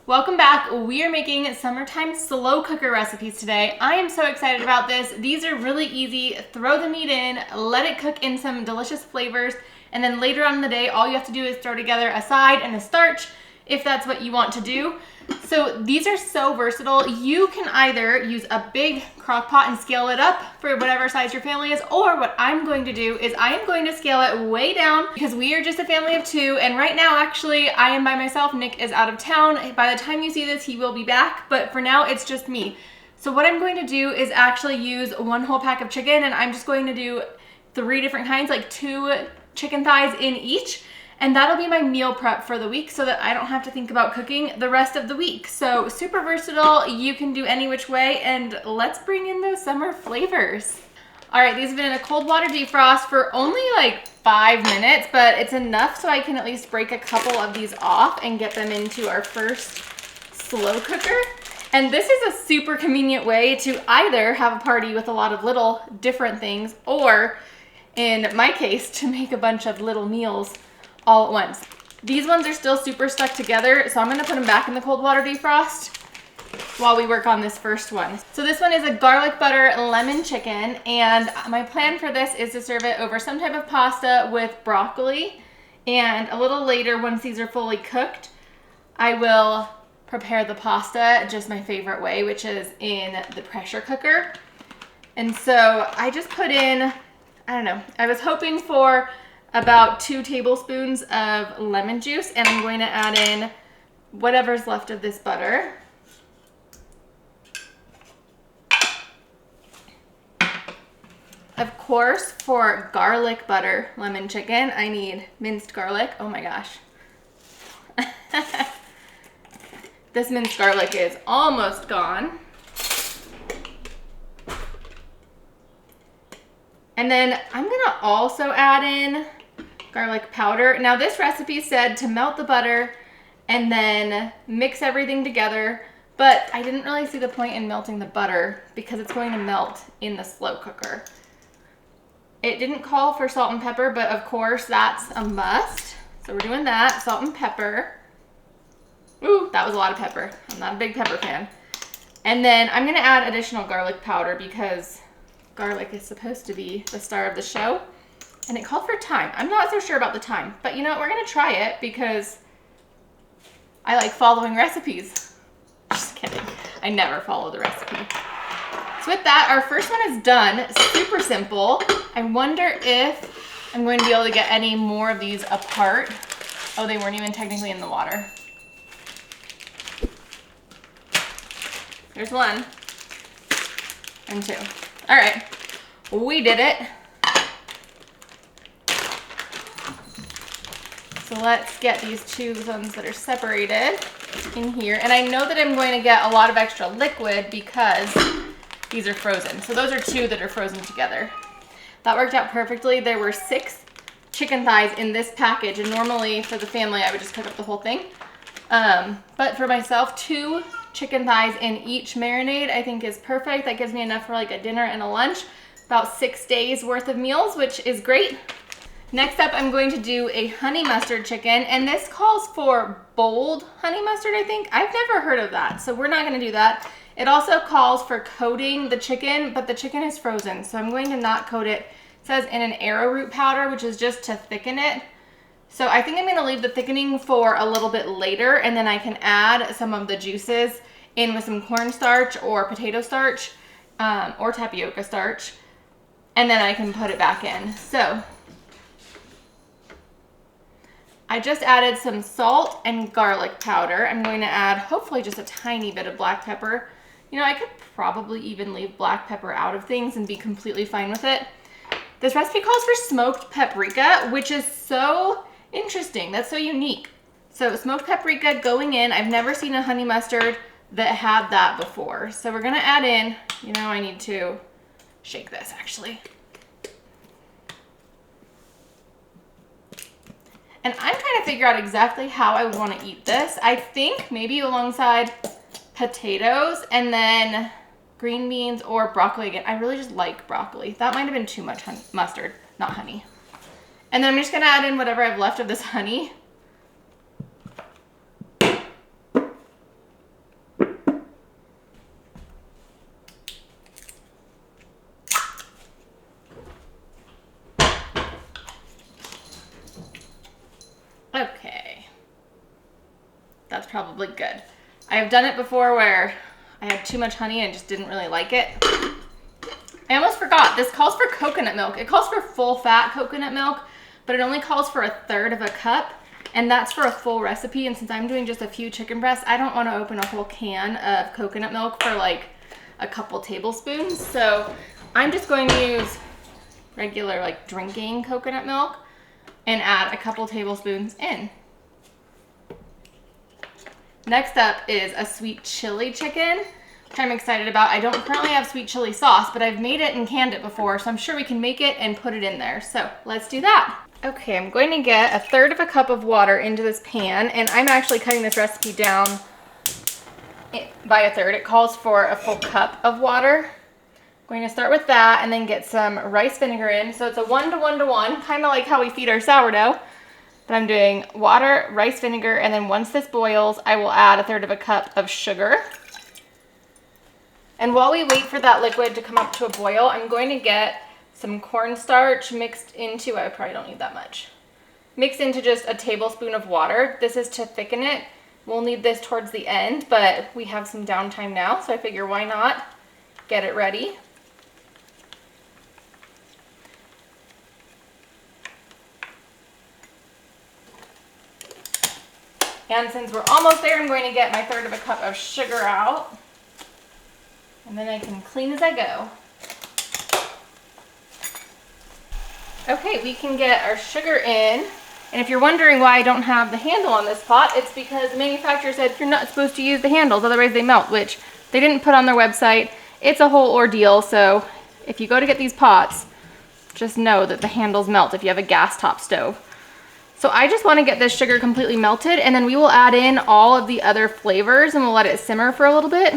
Welcome back. We are making summertime slow cooker recipes today. I am so excited about this. These are really easy. Throw the meat in, let it cook in some delicious flavors, and then later on in the day, all you have to do is throw together a side and a starch if that's what you want to do. So these are so versatile. You can either use a big crock pot and scale it up for whatever size your family is, or what I'm going to do is I am going to scale it way down because we are just a family of two, and right now actually I am by myself. Nick is out of town. By the time you see this, he will be back, but for now it's just me. So what I'm going to do is actually use one whole pack of chicken, and I'm just going to do 3 different kinds, like 2 chicken thighs in each. And that'll be my meal prep for the week so that I don't have to think about cooking the rest of the week. So super versatile, you can do any which way, and let's bring in those summer flavors. All right, these have been in a cold water defrost for only like 5 minutes, but it's enough so I can at least break a couple of these off and get them into our first slow cooker. And this is a super convenient way to either have a party with a lot of little different things, or in my case, to make a bunch of little meals all at once. These ones are still super stuck together, so I'm gonna put them back in the cold water defrost while we work on this first one. So this one is a garlic butter lemon chicken, and my plan for this is to serve it over some type of pasta with broccoli, and a little later, once these are fully cooked, I will prepare the pasta just my favorite way, which is in the pressure cooker. And so I just put in, I don't know, I was hoping for about 2 tablespoons of lemon juice, and I'm going to add in whatever's left of this butter. Of course, for garlic butter lemon chicken, I need minced garlic. Oh my gosh. This minced garlic is almost gone. And then I'm gonna also add in garlic powder. Now this recipe said to melt the butter and then mix everything together, but I didn't really see the point in melting the butter because it's going to melt in the slow cooker. It didn't call for salt and pepper, but of course that's a must. So we're doing that, salt and pepper. Ooh, that was a lot of pepper. I'm not a big pepper fan. And then I'm gonna add additional garlic powder because garlic is supposed to be the star of the show. And it called for thyme. I'm not so sure about the thyme, but you know what? We're gonna try it because I like following recipes. Just kidding. I never follow the recipe. So with that, our first one is done. Super simple. I wonder if I'm going to be able to get any more of these apart. Oh, they weren't even technically in the water. There's 1 and 2. All right, we did it. So let's get these 2 ones that are separated in here. And I know that I'm going to get a lot of extra liquid because these are frozen. So those are 2 that are frozen together. That worked out perfectly. There were 6 chicken thighs in this package, and normally for the family, I would just cook up the whole thing. But for myself, 2 chicken thighs in each marinade I think is perfect. That gives me enough for like a dinner and a lunch. About 6 days worth of meals, which is great. Next up, I'm going to do a honey mustard chicken, and this calls for bold honey mustard, I think. I've never heard of that, so we're not gonna do that. It also calls for coating the chicken, but the chicken is frozen, so I'm going to not coat it. It says in an arrowroot powder, which is just to thicken it. So I think I'm gonna leave the thickening for a little bit later, and then I can add some of the juices in with some cornstarch or potato starch or tapioca starch, and then I can put it back in. So I just added some salt and garlic powder. I'm going to add hopefully just a tiny bit of black pepper. You know, I could probably even leave black pepper out of things and be completely fine with it. This recipe calls for smoked paprika, which is so interesting. That's so unique. So smoked paprika going in. I've never seen a honey mustard that had that before. So we're gonna add in, you know, I need to shake this actually. And I'm trying to figure out exactly how I would want to eat this. I think maybe alongside potatoes and then green beans or broccoli again. I really just like broccoli. That might have been too much mustard, not honey. And then I'm just gonna add in whatever I've left of this honey. probably good. I have done it before where I had too much honey and just didn't really like it. I almost forgot, this calls for coconut milk. It calls for full fat coconut milk, but it only calls for 1/3 of a cup, and that's for a full recipe. And since I'm doing just a few chicken breasts, I don't want to open a whole can of coconut milk for like a couple tablespoons. So I'm just going to use regular like drinking coconut milk and add a couple tablespoons in. Next up is a sweet chili chicken, which I'm excited about. I don't currently have sweet chili sauce, but I've made it and canned it before, so I'm sure we can make it and put it in there. So let's do that. Okay, I'm going to get 1/3 of a cup of water into this pan, and I'm actually cutting this recipe down by 1/3. It calls for a full cup of water. I'm going to start with that and then get some rice vinegar in. So it's a 1 to 1 to 1, kind of like how we feed our sourdough. But I'm doing water, rice vinegar, and then once this boils, I will add 1/3 of a cup of sugar. And while we wait for that liquid to come up to a boil, I'm going to get some cornstarch mixed into, I probably don't need that much, mixed into just a tablespoon of water. This is to thicken it. We'll need this towards the end, but we have some downtime now, so I figure why not get it ready. And since we're almost there, I'm going to get my 1/3 of a cup of sugar out. And then I can clean as I go. Okay, we can get our sugar in. And if you're wondering why I don't have the handle on this pot, it's because the manufacturer said you're not supposed to use the handles, otherwise they melt, which they didn't put on their website. It's a whole ordeal, so if you go to get these pots, just know that the handles melt if you have a gas top stove. So I just want to get this sugar completely melted, and then we will add in all of the other flavors and we'll let it simmer for a little bit.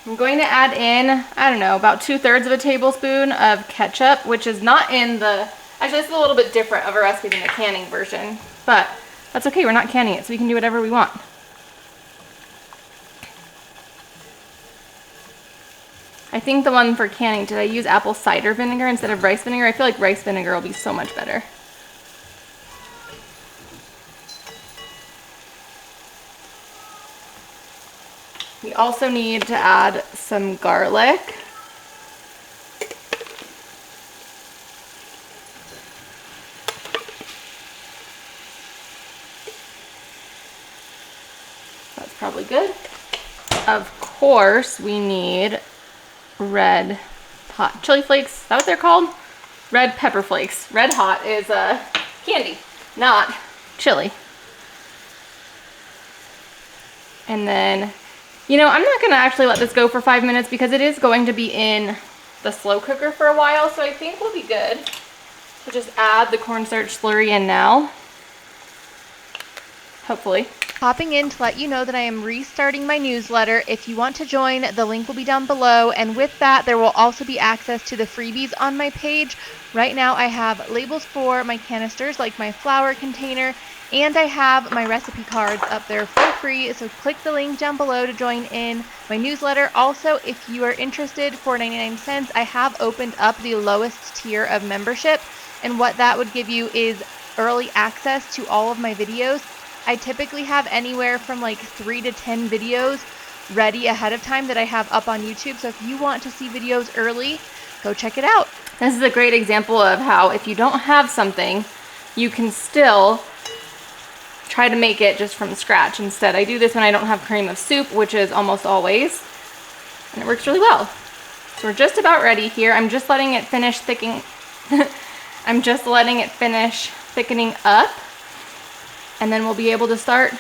I'm going to add in, I don't know, about 2/3 of a tablespoon of ketchup, which is not in the, actually this is a little bit different of a recipe than the canning version, but that's okay, we're not canning it, so we can do whatever we want. I think the one for canning, did I use apple cider vinegar instead of rice vinegar? I feel like rice vinegar will be so much better. We also need to add some garlic. That's probably good. Of course, we need red hot chili flakes. Is that what they're called? Red pepper flakes. Red hot is candy, not chili. And then, you know, I'm not going to actually let this go for 5 minutes because it is going to be in the slow cooker for a while, so I think we'll be good. So just add the cornstarch slurry in now. Hopefully. Popping in to let you know that I am restarting my newsletter. If you want to join, the link will be down below, and with that there will also be access to the freebies on my page. Right now I have labels for my canisters, like my flour container, and I have my recipe cards up there for free, so click the link down below to join in my newsletter. Also, if you are interested, for 99 cents, I have opened up the lowest tier of membership, and what that would give you is early access to all of my videos. I typically have anywhere from like 3 to 10 videos ready ahead of time that I have up on YouTube, so if you want to see videos early, go check it out. This is a great example of how if you don't have something, you can still try to make it just from scratch instead. I do this when I don't have cream of soup, which is almost always, and it works really well. So we're just about ready here. I'm just letting it finish thickening. I'm just letting it finish thickening up, and then we'll be able to start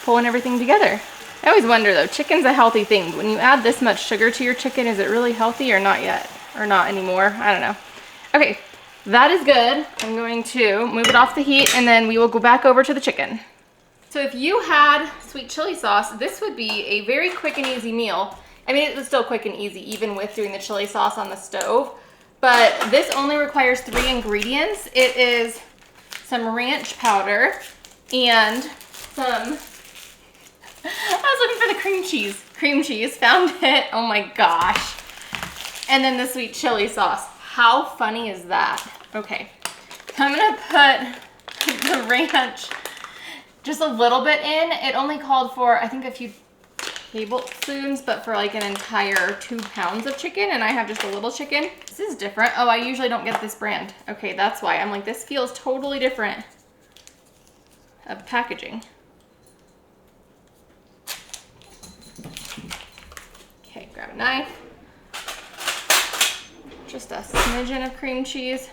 pulling everything together. I always wonder though, chicken's a healthy thing. When you add this much sugar to your chicken, is it really healthy or not yet? Or not anymore? I don't know. Okay. That is good. I'm going to move it off the heat and then we will go back over to the chicken. So if you had sweet chili sauce, this would be a very quick and easy meal. I mean, it was still quick and easy even with doing the chili sauce on the stove, but this only requires 3 ingredients. It is some ranch powder and some, I was looking for the cream cheese. Cream cheese, found it. Oh my gosh. And then the sweet chili sauce. How funny is that? Okay, I'm gonna put the ranch just a little bit in. It only called for, I think, a few tablespoons, but for like an entire 2 pounds of chicken, and I have just a little chicken. This is different. Oh, I usually don't get this brand. Okay, that's why. I'm like, this feels totally different of packaging. Okay, grab a knife. Just a smidgen of cream cheese.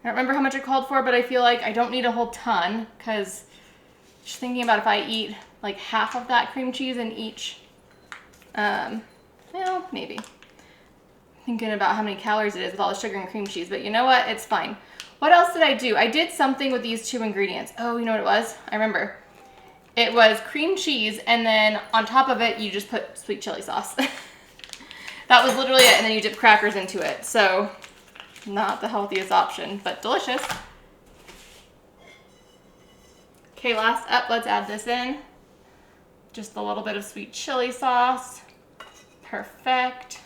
I don't remember how much it called for, but I feel like I don't need a whole ton, because just thinking about if I eat like half of that cream cheese in each, well, maybe. Thinking about how many calories it is with all the sugar and cream cheese, but you know what? It's fine. What else did I do? I did something with these 2 ingredients. Oh, you know what it was? I remember. It was cream cheese, and then on top of it, you just put sweet chili sauce. That was literally it, and then you dip crackers into it. So, not the healthiest option, but delicious. Okay, last up, let's add this in. Just a little bit of sweet chili sauce. Perfect.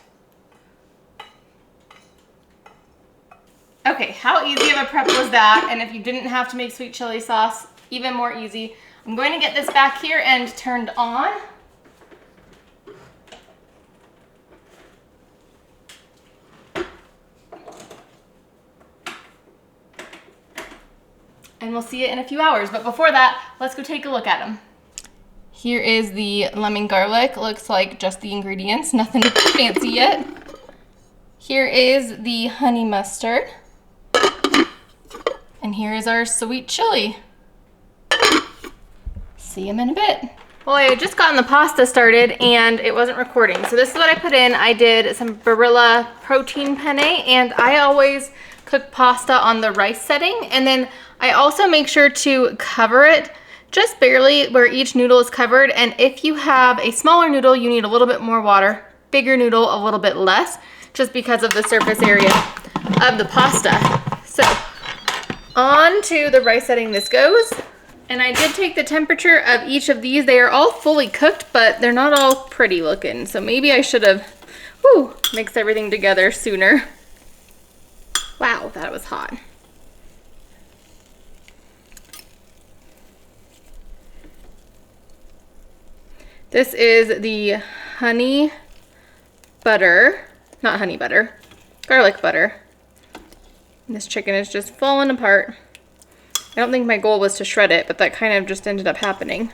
Okay, how easy of a prep was that? And if you didn't have to make sweet chili sauce, even more easy. I'm going to get this back here and turned on. And we'll see it in a few hours. But before that, let's go take a look at them. Here is the lemon garlic. Looks like just the ingredients, nothing fancy yet. Here is the honey mustard. And here is our sweet chili. See them in a bit. Well, I had just gotten the pasta started and it wasn't recording. So this is what I put in. I did some Barilla protein penne, and I always cook pasta on the rice setting. And then I also make sure to cover it just barely where each noodle is covered. And if you have a smaller noodle, you need a little bit more water. Bigger noodle, a little bit less, just because of the surface area of the pasta. So on to the rice setting this goes. And I did take the temperature of each of these. They are all fully cooked, but they're not all pretty looking. So maybe I should have mixed everything together sooner. Wow, that was hot. This is the honey butter, not honey butter, garlic butter. And this chicken is just falling apart. I don't think my goal was to shred it, but that kind of just ended up happening.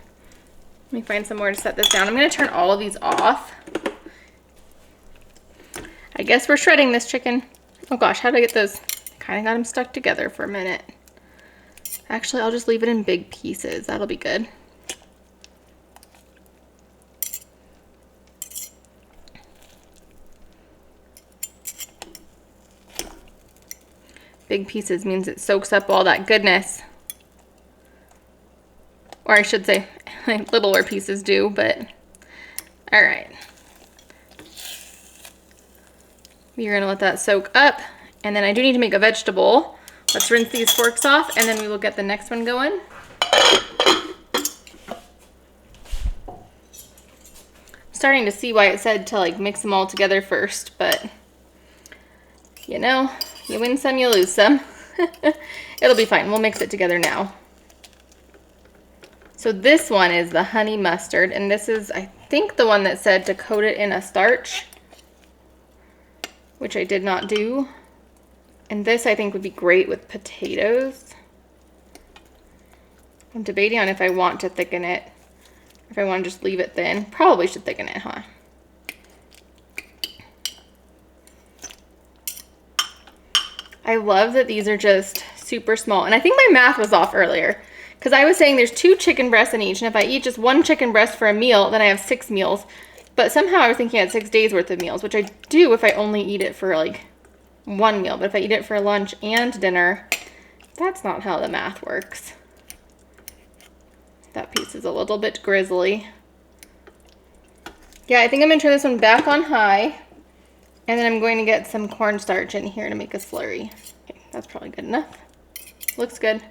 Let me find somewhere to set this down. I'm gonna turn all of these off. I guess we're shredding this chicken. Oh gosh, how did I get those? Kind of got them stuck together for a minute. Actually, I'll just leave it in big pieces. That'll be good. Big pieces means it soaks up all that goodness. Or I should say, littler pieces do, but all right. We're gonna let that soak up. And then I do need to make a vegetable. Let's rinse these forks off, and then we will get the next one going. I'm starting to see why it said to like mix them all together first, but you know, you win some, you lose some. It'll be fine. We'll mix it together now. So this one is the honey mustard, and this is, I think, the one that said to coat it in a starch, which I did not do. And this, I think, would be great with potatoes. I'm debating on if I want to thicken it, if I want to just leave it thin. Probably should thicken it, huh? I love that these are just super small. And I think my math was off earlier, because I was saying there's 2 chicken breasts in each, and if I eat just 1 chicken breast for a meal, then I have 6 meals. But somehow I was thinking I had 6 days worth of meals, which I do if I only eat it for like 1 meal. But if I eat it for lunch and dinner, that's not how the math works. That piece is a little bit grizzly. Yeah, I think I'm gonna turn this one back on high, and then I'm going to get some cornstarch in here to make a slurry. Okay, that's probably good enough. Looks good.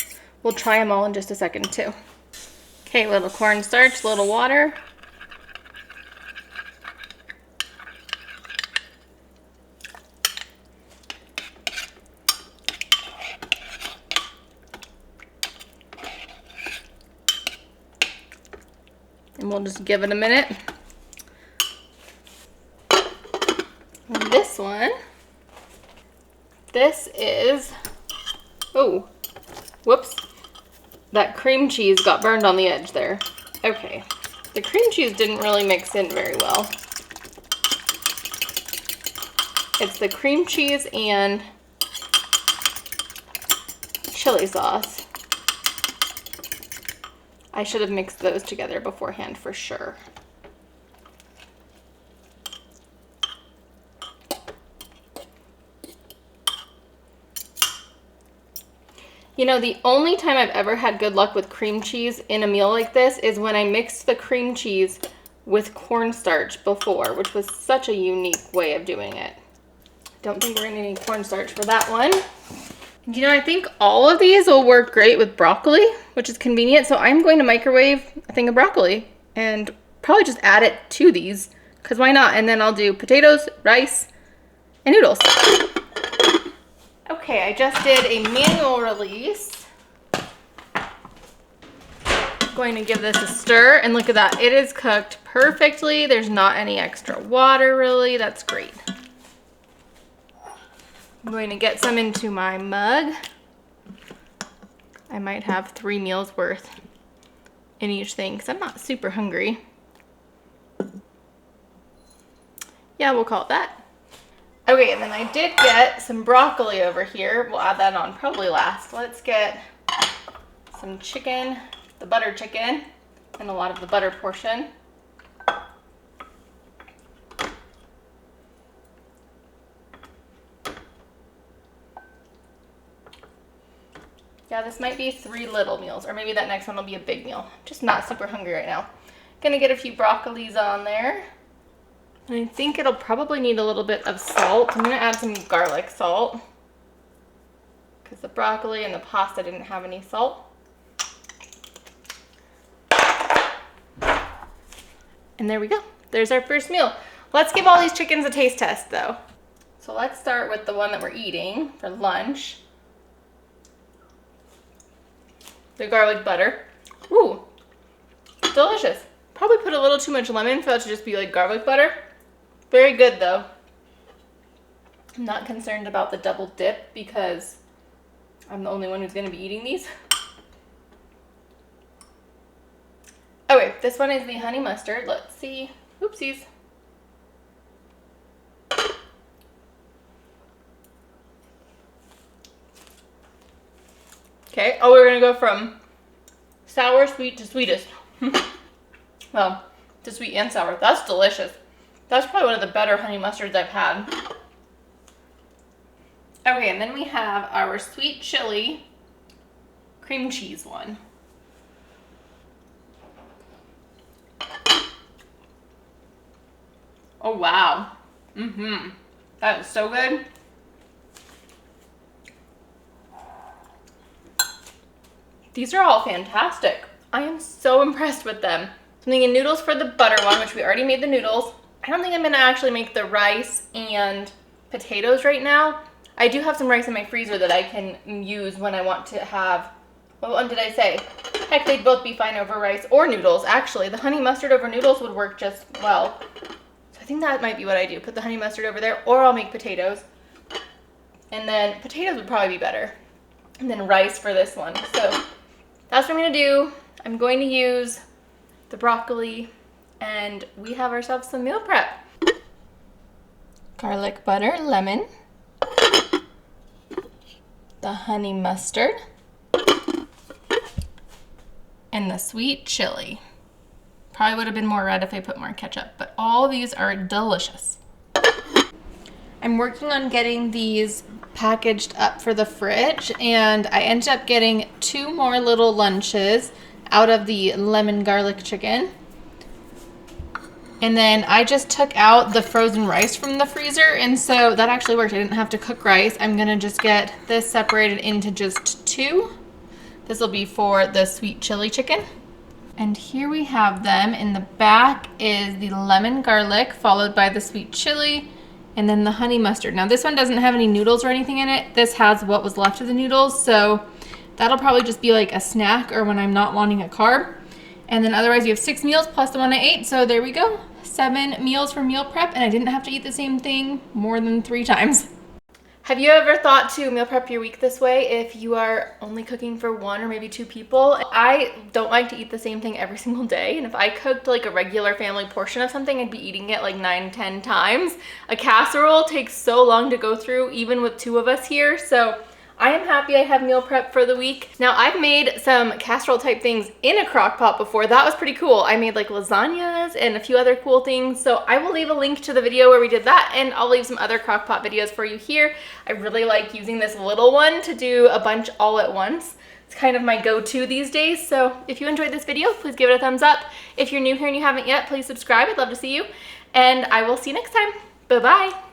We'll try them all in just a second too. Okay, a little cornstarch, a little water. And we'll just give it a minute. And this one, this is, oh, whoops. That cream cheese got burned on the edge there. Okay, the cream cheese didn't really mix in very well. It's the cream cheese and chili sauce. I should have mixed those together beforehand for sure. You know, the only time I've ever had good luck with cream cheese in a meal like this is when I mixed the cream cheese with cornstarch before, which was such a unique way of doing it. Don't think we're gonna need cornstarch for that one. You know, I think all of these will work great with broccoli, which is convenient. So I'm going to microwave a thing of broccoli and probably just add it to these, because why not? And then I'll do potatoes, rice, and noodles. Okay, I just did a manual release. I'm going to give this a stir, and look at that. It is cooked perfectly. There's not any extra water, really. That's great. I'm going to get some into my mug. I might have 3 meals worth in each thing, because I'm not super hungry. Yeah, we'll call it that. Okay, and then I did get some broccoli over here. We'll add that on probably last. Let's get some chicken, the butter chicken, and a lot of the butter portion. Yeah, this might be 3 little meals, or maybe that next one will be a big meal. Just not super hungry right now. Gonna get a few broccolis on there. And I think it'll probably need a little bit of salt. I'm gonna add some garlic salt, because the broccoli and the pasta didn't have any salt. And there we go. There's our first meal. Let's give all these chickens a taste test though. So let's start with the one that we're eating for lunch. The garlic butter. Ooh, delicious. Probably put a little too much lemon for that to just be like garlic butter. Very good though. I'm not concerned about the double dip because I'm the only one who's gonna be eating these. Okay, this one is the honey mustard. Let's see. Oopsies. Okay, oh, we're gonna go from sour, sweet to sweetest. Well, to sweet and sour. That's delicious. That's probably one of the better honey mustards I've had. Okay, and then we have our sweet chili cream cheese one. Oh, wow. That is so good. These are all fantastic. I am so impressed with them. Something in noodles for the butter one, which we already made the noodles. I don't think I'm gonna actually make the rice and potatoes right now. I do have some rice in my freezer that I can use when I want to have, what one did I say? Heck, they'd both be fine over rice or noodles. Actually, the honey mustard over noodles would work just well. So I think that might be what I do. Put the honey mustard over there, or I'll make potatoes. And then potatoes would probably be better. And then rice for this one. So that's what I'm gonna do. I'm going to use the broccoli, and we have ourselves some meal prep. Garlic butter, lemon, the honey mustard, and the sweet chili. Probably would have been more red if I put more ketchup, but all of these are delicious. I'm working on getting these packaged up for the fridge, and I ended up getting 2 more little lunches out of the lemon garlic chicken. And then I just took out the frozen rice from the freezer, and so that actually worked. I didn't have to cook rice. I'm gonna just get this separated into just 2. This will be for the sweet chili chicken. And here we have them. In the back is the lemon garlic, followed by the sweet chili, and then the honey mustard. Now this one doesn't have any noodles or anything in it. This has what was left of the noodles, so that'll probably just be like a snack or when I'm not wanting a carb. And then otherwise you have 6 meals plus the one I ate. So there we go. 7 meals for meal prep, and I didn't have to eat the same thing more than 3 times. Have you ever thought to meal prep your week this way if you are only cooking for 1 or maybe 2 people? I don't like to eat the same thing every single day, and if I cooked like a regular family portion of something, I'd be eating it like 9-10 times. A casserole takes so long to go through, even with 2 of us here, so I am happy I have meal prep for the week. Now, I've made some casserole type things in a crock pot before. That was pretty cool. I made like lasagnas and a few other cool things. So I will leave a link to the video where we did that, and I'll leave some other crock pot videos for you here. I really like using this little one to do a bunch all at once. It's kind of my go-to these days. So if you enjoyed this video, please give it a thumbs up. If you're new here and you haven't yet, please subscribe. I'd love to see you. And I will see you next time. Bye-bye.